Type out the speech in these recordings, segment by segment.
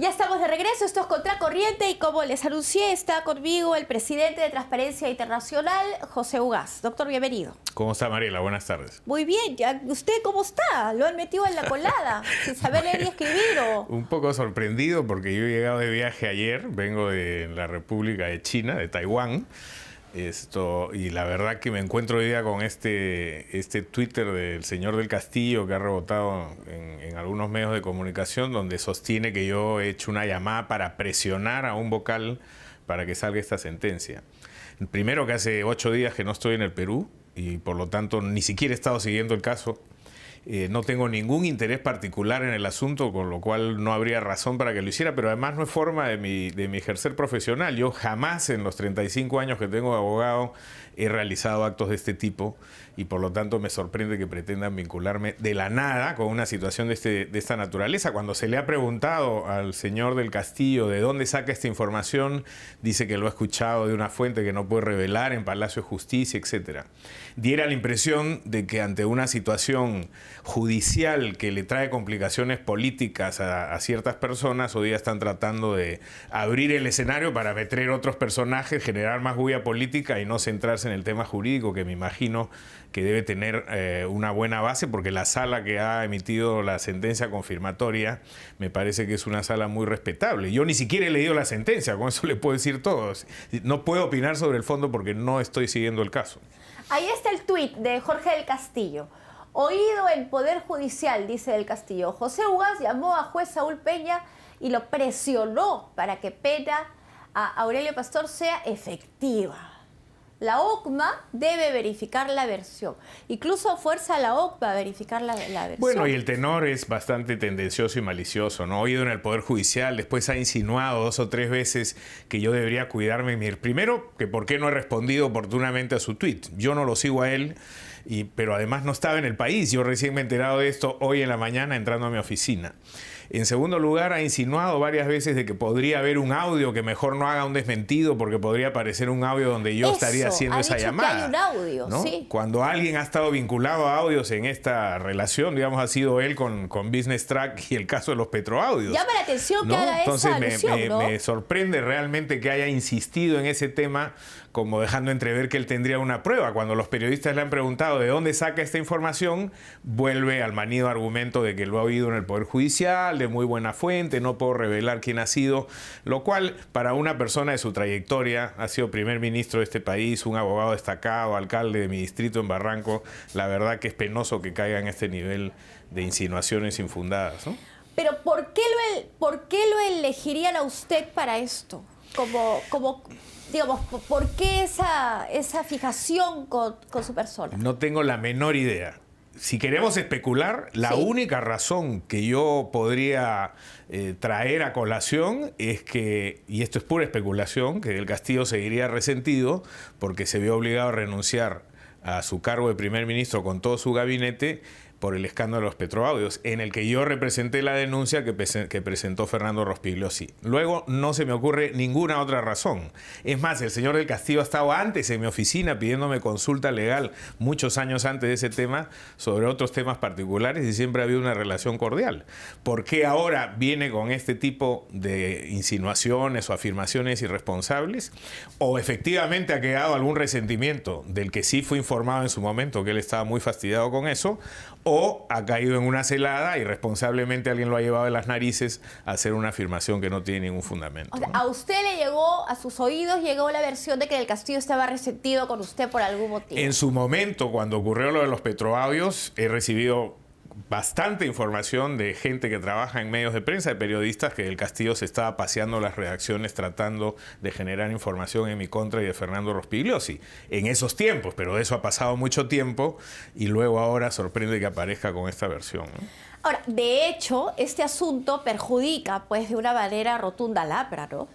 Ya estamos de regreso, esto es Contracorriente y como les anuncié está conmigo el presidente de Transparencia Internacional, José Ugaz. Doctor, bienvenido. ¿Cómo está, Mariela? Buenas tardes. Muy bien, ¿usted cómo está? ¿Lo han metido en la colada sin saber leer y escribir o...? Un poco sorprendido porque yo he llegado de viaje ayer, vengo de la República de China, de Taiwán. Y la verdad que me encuentro hoy día con este Twitter del señor del Castillo que ha rebotado en algunos medios de comunicación donde sostiene que yo he hecho una llamada para presionar a un vocal para que salga esta sentencia. Primero, que hace 8 días que no estoy en el Perú y por lo tanto ni siquiera he estado siguiendo el caso. No tengo ningún interés particular en el asunto, con lo cual no habría razón para que lo hiciera, pero además no es forma de mi ejercer profesional. Yo jamás en los 35 años que tengo de abogado he realizado actos de este tipo y por lo tanto me sorprende que pretendan vincularme de la nada con una situación de esta naturaleza. Cuando se le ha preguntado al señor del Castillo de dónde saca esta información, dice que lo ha escuchado de una fuente que no puede revelar en Palacio de Justicia, etc. Diera la impresión de que ante una situación judicial que le trae complicaciones políticas a ciertas personas, hoy día están tratando de abrir el escenario para meter otros personajes, generar más bulla política y no centrarse en el tema jurídico, que me imagino que debe tener una buena base, porque la sala que ha emitido la sentencia confirmatoria me parece que es una sala muy respetable. Yo ni siquiera he leído la sentencia, con eso le puedo decir todo. No puedo opinar sobre el fondo porque no estoy siguiendo el caso. Ahí está el tuit de Jorge del Castillo. Oído el Poder Judicial, dice del Castillo, José Ugaz llamó a juez Saúl Peña y lo presionó para que pena a Aurelio Pastor sea efectiva. La OCMA debe verificar la versión. Incluso fuerza a la OCMA a verificar la versión. Bueno, y el tenor es bastante tendencioso y malicioso, ¿no? Oído en el Poder Judicial, después ha insinuado 2 o 3 veces que yo debería cuidarme. Primero, que por qué no he respondido oportunamente a su tuit. Yo no lo sigo a él, pero además no estaba en el país. Yo recién me he enterado de esto hoy en la mañana entrando a mi oficina. En segundo lugar, ha insinuado varias veces de que podría haber un audio, que mejor no haga un desmentido porque podría aparecer un audio donde yo estaría haciendo esa llamada. Que hay un audio, ¿no? sí. Cuando alguien ha estado vinculado a audios en esta relación, digamos, ha sido él con Business Track y el caso de los petroaudios. Llama la atención que haga esa alusión, ¿no? Me sorprende realmente que haya insistido en ese tema, como dejando entrever que él tendría una prueba. Cuando los periodistas le han preguntado de dónde saca esta información, vuelve al manido argumento de que lo ha oído en el Poder Judicial, de muy buena fuente, no puedo revelar quién ha sido, lo cual para una persona de su trayectoria, ha sido primer ministro de este país, un abogado destacado, alcalde de mi distrito en Barranco, la verdad que es penoso que caiga en este nivel de insinuaciones infundadas, ¿no? Pero ¿por qué lo elegirían a usted para esto? Digamos, ¿por qué esa fijación con su persona? No tengo la menor idea. Si queremos especular, la única razón que yo podría traer a colación es que, y esto es pura especulación, que del Castillo seguiría resentido porque se vio obligado a renunciar a su cargo de primer ministro con todo su gabinete por el escándalo de los petroaudios, en el que yo representé la denuncia que presentó Fernando Rospigliosi. Luego no se me ocurre ninguna otra razón. Es más, el señor del Castillo ha estado antes en mi oficina pidiéndome consulta legal, muchos años antes de ese tema, sobre otros temas particulares, y siempre ha habido una relación cordial. ¿Por qué ahora viene con este tipo de insinuaciones o afirmaciones irresponsables? ¿O efectivamente ha quedado algún resentimiento del que sí fue informado en su momento, que él estaba muy fastidiado con eso? ¿O ha caído en una celada y responsablemente alguien lo ha llevado de las narices a hacer una afirmación que no tiene ningún fundamento? O sea, a usted le llegó, a sus oídos llegó la versión de que el Castillo estaba resentido con usted por algún motivo. En su momento, cuando ocurrió lo de los petroaudios, he recibido bastante información de gente que trabaja en medios de prensa, de periodistas, que el Castillo se estaba paseando las redacciones tratando de generar información en mi contra y de Fernando Rospigliosi. En esos tiempos, pero de eso ha pasado mucho tiempo y luego ahora sorprende que aparezca con esta versión, ¿no? Ahora, de hecho, este asunto perjudica pues de una manera rotunda al APRA, ¿no?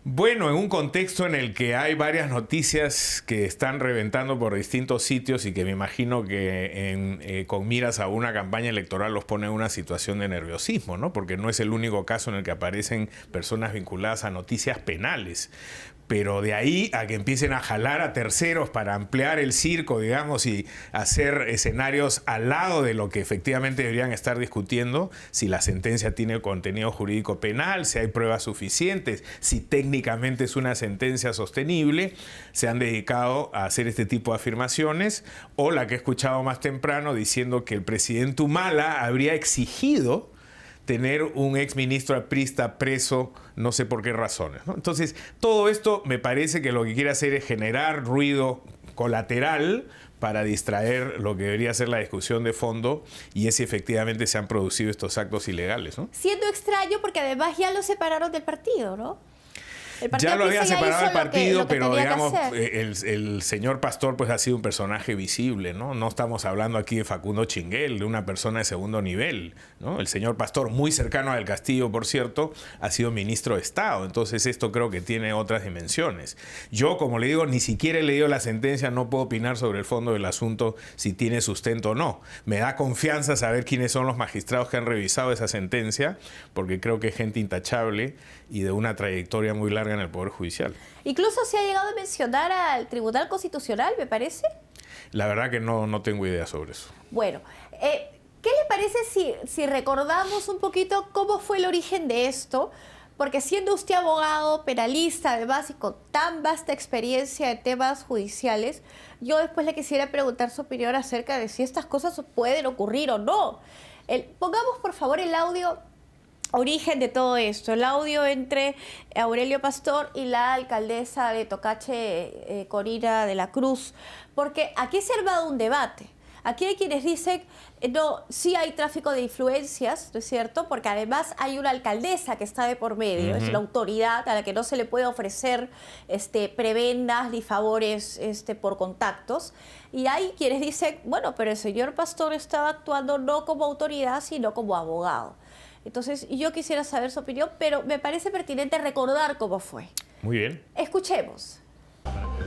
Bueno, en un contexto en el que hay varias noticias que están reventando por distintos sitios y que me imagino que con miras a una campaña electoral los pone en una situación de nerviosismo, ¿no? Porque no es el único caso en el que aparecen personas vinculadas a noticias penales. Pero de ahí a que empiecen a jalar a terceros para ampliar el circo, digamos, y hacer escenarios al lado de lo que efectivamente deberían estar discutiendo, si la sentencia tiene contenido jurídico penal, si hay pruebas suficientes, si técnicamente es una sentencia sostenible, se han dedicado a hacer este tipo de afirmaciones, o la que he escuchado más temprano diciendo que el presidente Humala habría exigido tener un exministro aprista preso, no sé por qué razones, ¿no? Entonces, todo esto me parece que lo que quiere hacer es generar ruido colateral para distraer lo que debería ser la discusión de fondo, y es si efectivamente se han producido estos actos ilegales, ¿no? Siendo extraño porque además ya lo separaron del partido, ¿no? Ya lo había separado del partido, pero digamos, el señor Pastor pues ha sido un personaje visible, ¿no? No estamos hablando aquí de Facundo Chinguel, de una persona de segundo nivel, ¿no? El señor Pastor, muy cercano a Del Castillo, por cierto, ha sido ministro de Estado. Entonces esto creo que tiene otras dimensiones. Yo, como le digo, ni siquiera he leído la sentencia, no puedo opinar sobre el fondo del asunto, si tiene sustento o no. Me da confianza saber quiénes son los magistrados que han revisado esa sentencia, porque creo que es gente intachable y de una trayectoria muy larga en el Poder Judicial. Incluso se ha llegado a mencionar al Tribunal Constitucional, me parece. La verdad que no tengo idea sobre eso. Bueno, ¿qué le parece si recordamos un poquito cómo fue el origen de esto? Porque siendo usted abogado, penalista, además, y con tan vasta experiencia en temas judiciales, yo después le quisiera preguntar su opinión acerca de si estas cosas pueden ocurrir o no. Pongamos, por favor, el audio origen de todo esto, el audio entre Aurelio Pastor y la alcaldesa de Tocache, Corina de la Cruz, porque aquí se ha armado un debate. Aquí hay quienes dicen, no, sí hay tráfico de influencias, ¿no es cierto? Porque además hay una alcaldesa que está de por medio, es la autoridad a la que no se le puede ofrecer prebendas ni favores por contactos. Y hay quienes dicen, bueno, pero el señor Pastor estaba actuando no como autoridad, sino como abogado. Entonces, yo quisiera saber su opinión, pero me parece pertinente recordar cómo fue. Muy bien. Escuchemos.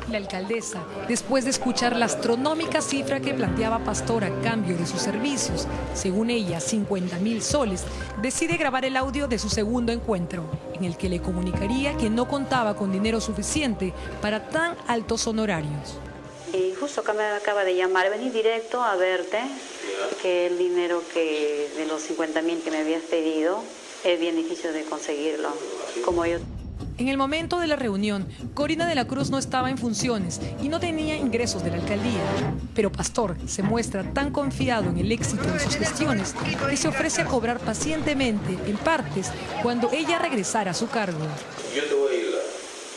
La alcaldesa, después de escuchar la astronómica cifra que planteaba Pastor a cambio de sus servicios, según ella 50.000 soles, decide grabar el audio de su segundo encuentro, en el que le comunicaría que no contaba con dinero suficiente para tan altos honorarios. Y justo acá me acaba de llamar, vení directo a verte, que el dinero de los 50.000 que me habías pedido es bien difícil de conseguirlo, como yo. En el momento de la reunión, Corina de la Cruz no estaba en funciones y no tenía ingresos de la alcaldía. Pero Pastor se muestra tan confiado en el éxito de sus gestiones que se ofrece a cobrar pacientemente, en partes, cuando ella regresara a su cargo. Yo te voy a ayudar.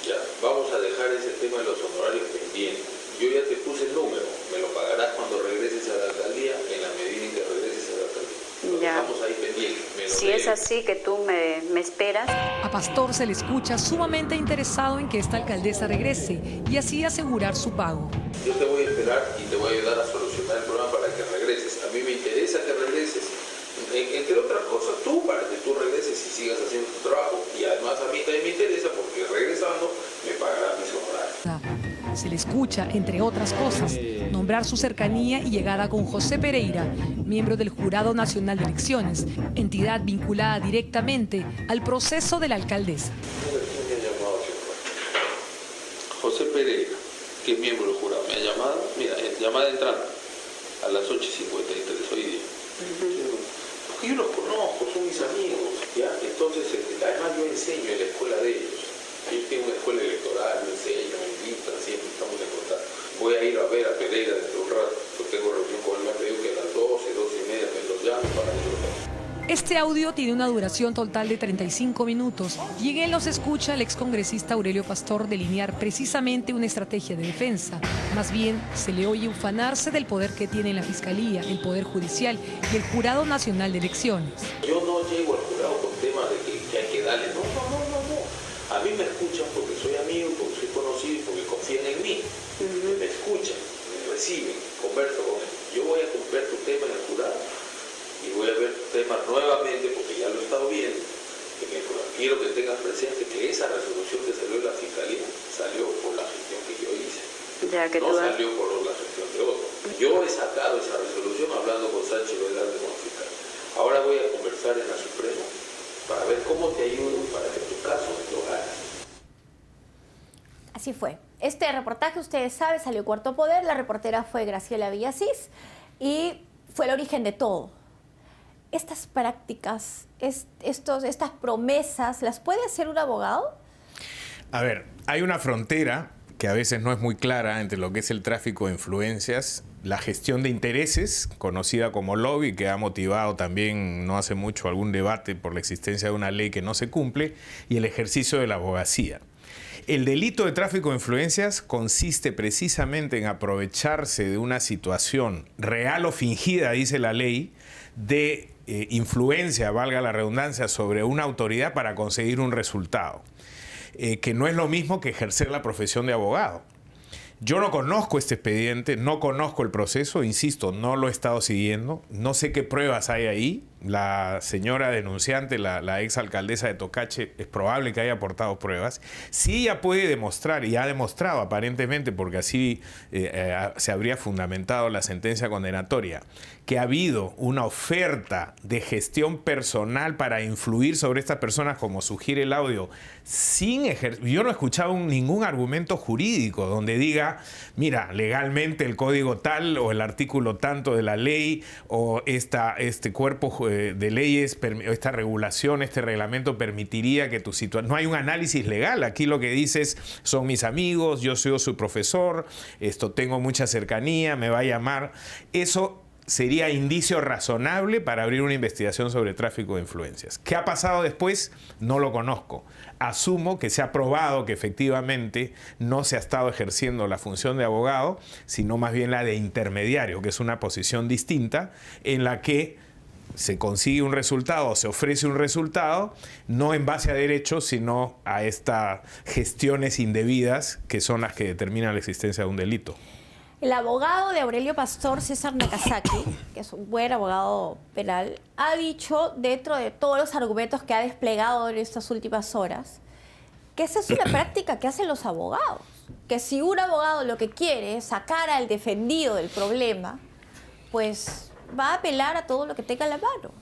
Ya, vamos a dejar ese tema de los honorarios pendientes. Yo ya te puse el número, me lo pagarás cuando regreses a la alcaldía, en la medida en que regreses a la alcaldía. Ya. Estamos ahí pendientes. Si es así que tú me esperas. A Pastor se le escucha sumamente interesado en que esta alcaldesa regrese y así asegurar su pago. Yo te voy a esperar y te voy a ayudar a solucionar el problema para que regreses. A mí me interesa que regreses. Entre otras cosas, para que tú regreses y sigas haciendo tu trabajo. Y además a mí también me interesa porque regresando me pagarás mis honorarios. Se le escucha, entre otras cosas, nombrar su cercanía y llegada con José Pereira, miembro del Jurado Nacional de Elecciones, entidad vinculada directamente al proceso de la alcaldesa. ¿Quién me ha llamado? José Pereira, que es miembro del jurado, me ha llamado, mira, llamada entrando a las 8:53 hoy día. Porque yo los conozco, son mis amigos, ¿ya? Entonces, además yo enseño en la escuela de ellos. Yo tengo una escuela electoral, me enseñan, me invitan, siempre estamos en contacto. Voy a ir a ver a Pereira dentro de un rato, yo tengo reunión con él, me ha pedido que a las 12:30 me lo llame para que lo tome. Este audio tiene una duración total de 35 minutos y en él nos escucha el excongresista Aurelio Pastor delinear precisamente una estrategia de defensa. Más bien, se le oye ufanarse del poder que tiene la Fiscalía, el Poder Judicial y el Jurado Nacional de Elecciones. Yo no llego al jurado con temas de que hay que darle, no. A mí me escuchan porque soy amigo, porque soy conocido y porque confían en mí. Me escuchan, me reciben, converso con él. Yo voy a ver tu tema en el jurado y voy a ver tu tema nuevamente porque ya lo he estado viendo Quiero que tengas presente que esa resolución que salió de la Fiscalía salió por la gestión que yo hice. Ya que no salió por la gestión de otro. Yo he sacado esa resolución hablando con Sánchez Velarde como fiscal. Ahora voy a conversar en la Suprema para ver cómo te ayudo para que tu caso lo hagas. Así fue. Este reportaje, ustedes saben, salió Cuarto Poder. La reportera fue Graciela Villasís y fue el origen de todo. Estas prácticas, estas promesas, ¿las puede hacer un abogado? A ver, hay una frontera que a veces no es muy clara entre lo que es el tráfico de influencias, la gestión de intereses, conocida como lobby, que ha motivado también no hace mucho algún debate por la existencia de una ley que no se cumple, y el ejercicio de la abogacía. El delito de tráfico de influencias consiste precisamente en aprovecharse de una situación real o fingida, dice la ley, de influencia, valga la redundancia, sobre una autoridad para conseguir un resultado, que no es lo mismo que ejercer la profesión de abogado. Yo no conozco este expediente, no conozco el proceso, insisto, no lo he estado siguiendo, no sé qué pruebas hay ahí. La señora denunciante, la exalcaldesa de Tocache, es probable que haya aportado pruebas. Si ella puede demostrar, y ha demostrado aparentemente, porque así se habría fundamentado la sentencia condenatoria, que ha habido una oferta de gestión personal para influir sobre estas personas, como sugiere el audio, yo no he escuchado ningún argumento jurídico donde diga, mira, legalmente el código tal o el artículo tanto de la ley o este cuerpo de leyes, esta regulación, este reglamento permitiría que tu situación... No hay un análisis legal. Aquí lo que dices son mis amigos, yo soy su profesor, tengo mucha cercanía, me va a llamar. Eso sería indicio razonable para abrir una investigación sobre tráfico de influencias. ¿Qué ha pasado después? No lo conozco. Asumo que se ha probado que efectivamente no se ha estado ejerciendo la función de abogado, sino más bien la de intermediario, que es una posición distinta en la que se consigue un resultado, se ofrece un resultado, no en base a derechos, sino a estas gestiones indebidas que son las que determinan la existencia de un delito. El abogado de Aurelio Pastor, César Nakazaki, que es un buen abogado penal, ha dicho, dentro de todos los argumentos que ha desplegado en estas últimas horas, que esa es una práctica que hacen los abogados. Que si un abogado lo que quiere es sacar al defendido del problema, pues va a apelar a todo lo que tenga a la mano.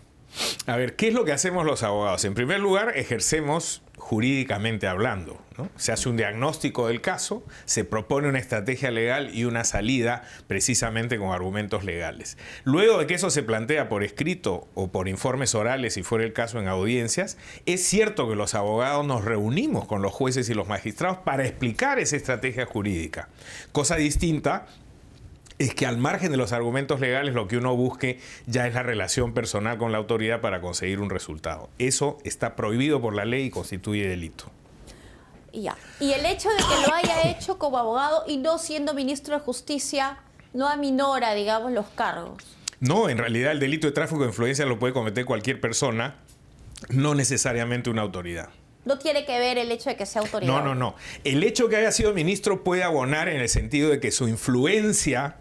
A ver, ¿qué es lo que hacemos los abogados? En primer lugar, ejercemos jurídicamente hablando, ¿no? Se hace un diagnóstico del caso, se propone una estrategia legal y una salida precisamente con argumentos legales. Luego de que eso se plantea por escrito o por informes orales, si fuera el caso en audiencias, es cierto que los abogados nos reunimos con los jueces y los magistrados para explicar esa estrategia jurídica. Cosa distinta es que al margen de los argumentos legales lo que uno busque ya es la relación personal con la autoridad para conseguir un resultado. Eso está prohibido por la ley y constituye delito. Ya. Y el hecho de que lo haya hecho como abogado y no siendo ministro de Justicia no aminora, digamos, los cargos. No, en realidad el delito de tráfico de influencia lo puede cometer cualquier persona, no necesariamente una autoridad. No tiene que ver el hecho de que sea autoridad. No. El hecho de que haya sido ministro puede abonar en el sentido de que su influencia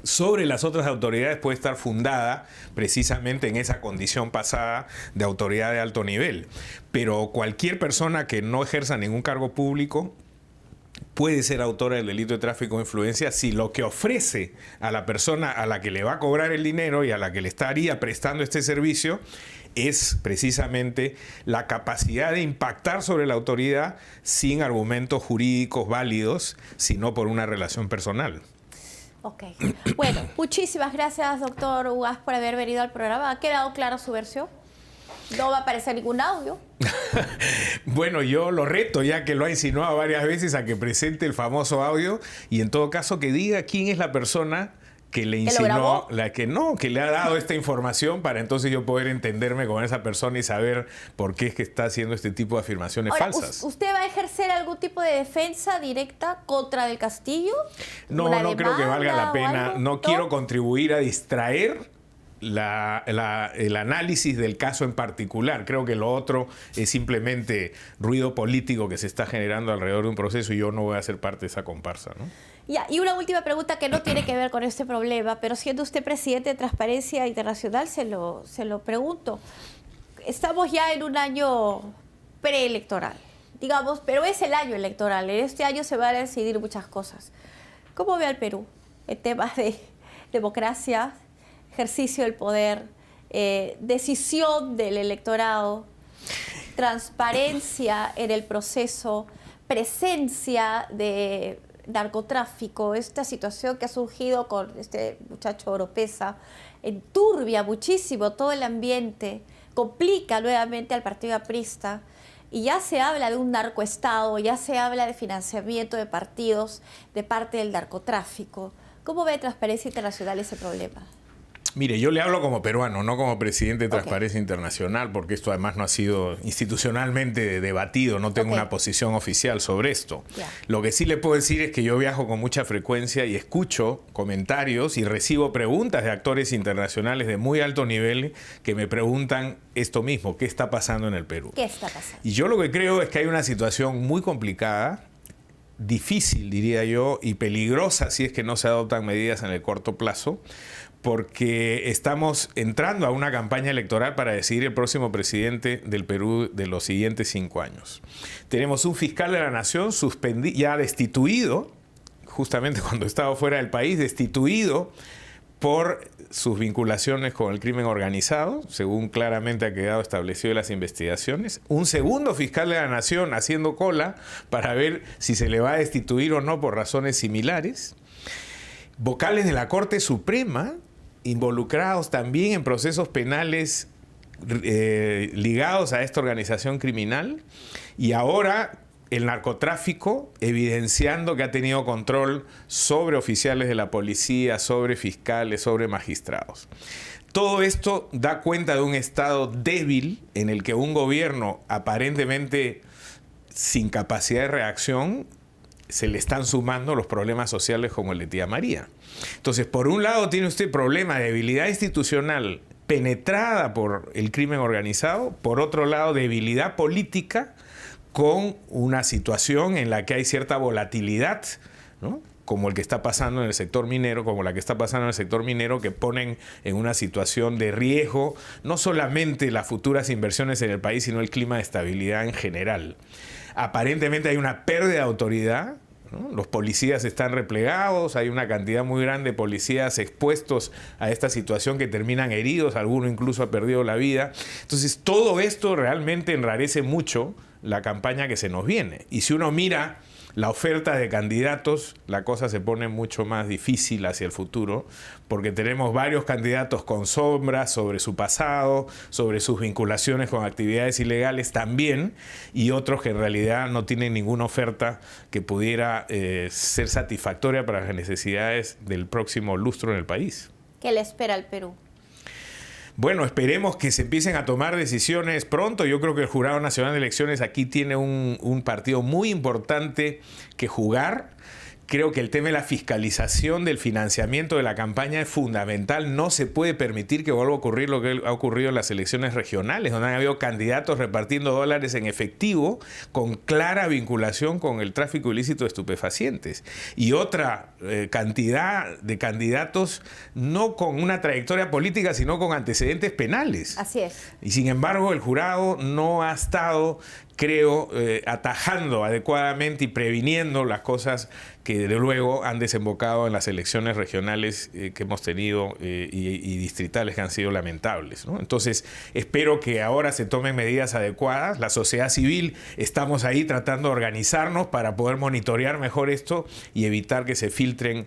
sobre las otras autoridades puede estar fundada precisamente en esa condición pasada de autoridad de alto nivel. Pero cualquier persona que no ejerza ningún cargo público puede ser autora del delito de tráfico de influencia si lo que ofrece a la persona a la que le va a cobrar el dinero y a la que le estaría prestando este servicio es precisamente la capacidad de impactar sobre la autoridad sin argumentos jurídicos válidos, sino por una relación personal. Ok. Bueno, muchísimas gracias, doctor Ugaz, por haber venido al programa. ¿Ha quedado clara su versión? No va a aparecer ningún audio. Bueno, yo lo reto, ya que lo ha insinuado varias veces, a que presente el famoso audio y en todo caso que diga quién es la persona que le insinuó, que le ha dado esta información para entonces yo poder entenderme con esa persona y saber por qué es que está haciendo este tipo de afirmaciones falsas. ¿Usted va a ejercer algún tipo de defensa directa contra Del Castillo? No creo que valga la pena. No quiero contribuir a distraer el análisis del caso en particular. Creo que lo otro es simplemente ruido político que se está generando alrededor de un proceso y yo no voy a ser parte de esa comparsa, ¿no? Ya, y una última pregunta que no tiene que ver con este problema, pero siendo usted presidente de Transparencia Internacional, se lo pregunto. estamos ya en un año preelectoral, digamos, pero es el año electoral. En este año se van a decidir muchas cosas. ¿Cómo ve al Perú en temas de democracia, ejercicio del poder, decisión del electorado, transparencia en el proceso, presencia de narcotráfico, esta situación que ha surgido con este muchacho Oropesa, enturbia muchísimo todo el ambiente, complica nuevamente al partido aprista, y ya se habla de un narcoestado, ya se habla de financiamiento de partidos de parte del narcotráfico? ¿Cómo ve Transparencia Internacional ese problema? Mire, yo le hablo como peruano, no como presidente de Transparencia Internacional, porque esto además no ha sido institucionalmente debatido, no tengo una posición oficial sobre esto. Lo que sí le puedo decir es que yo viajo con mucha frecuencia y escucho comentarios y recibo preguntas de actores internacionales de muy alto nivel que me preguntan esto mismo, ¿qué está pasando en el Perú? ¿Qué está pasando? Y yo lo que creo es que hay una situación muy complicada, difícil diría yo, y peligrosa si es que no se adoptan medidas en el corto plazo, porque estamos entrando a una campaña electoral para decidir el próximo presidente del Perú de los siguientes 5 años. Tenemos un fiscal de la Nación ya destituido, justamente cuando estaba fuera del país, destituido por sus vinculaciones con el crimen organizado, según claramente ha quedado establecido en las investigaciones. Un segundo fiscal de la Nación haciendo cola para ver si se le va a destituir o no por razones similares. Vocales de la Corte Suprema involucrados también en procesos penales ligados a esta organización criminal, y ahora el narcotráfico evidenciando que ha tenido control sobre oficiales de la policía, sobre fiscales, sobre magistrados. Todo esto da cuenta de un estado débil en el que un gobierno aparentemente sin capacidad de reacción se le están sumando los problemas sociales como el de Tía María. Entonces, por un lado tiene usted problema de debilidad institucional penetrada por el crimen organizado, por otro lado debilidad política con una situación en la que hay cierta volatilidad, ¿no? Como el que está pasando en el sector minero, como la que está pasando en el sector minero, que ponen en una situación de riesgo no solamente las futuras inversiones en el país, sino el clima de estabilidad en general. Aparentemente hay una pérdida de autoridad, ¿no? Los policías están replegados, hay una cantidad muy grande de policías expuestos a esta situación que terminan heridos, alguno incluso ha perdido la vida. Entonces todo esto realmente enrarece mucho la campaña que se nos viene. Y si uno mira la oferta de candidatos, la cosa se pone mucho más difícil hacia el futuro, porque tenemos varios candidatos con sombras sobre su pasado, sobre sus vinculaciones con actividades ilegales también, y otros que en realidad no tienen ninguna oferta que pudiera ser satisfactoria para las necesidades del próximo lustro en el país. ¿Qué le espera al Perú? Bueno, esperemos que se empiecen a tomar decisiones pronto. Yo creo que el Jurado Nacional de Elecciones aquí tiene un partido muy importante que jugar. Creo que el tema de la fiscalización del financiamiento de la campaña es fundamental. No se puede permitir que vuelva a ocurrir lo que ha ocurrido en las elecciones regionales, donde han habido candidatos repartiendo dólares en efectivo con clara vinculación con el tráfico ilícito de estupefacientes. Y otra cantidad de candidatos no con una trayectoria política, sino con antecedentes penales. Así es. Y sin embargo, el jurado no ha estado, creo, atajando adecuadamente y previniendo las cosas que de luego han desembocado en las elecciones regionales que hemos tenido y distritales que han sido lamentables, ¿no? Entonces, espero que ahora se tomen medidas adecuadas. La sociedad civil estamos ahí tratando de organizarnos para poder monitorear mejor esto y evitar que se filtren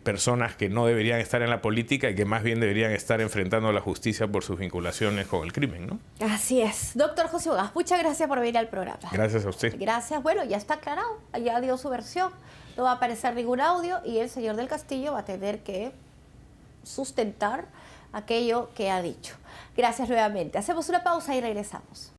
personas que no deberían estar en la política y que más bien deberían estar enfrentando a la justicia por sus vinculaciones con el crimen, ¿no? Así es. Doctor José Ugas, muchas gracias por venir al programa. Gracias a usted. Gracias. Bueno, ya está aclarado. Ya dio su versión. No va a aparecer ningún audio y el señor del Castillo va a tener que sustentar aquello que ha dicho. Gracias nuevamente. Hacemos una pausa y regresamos.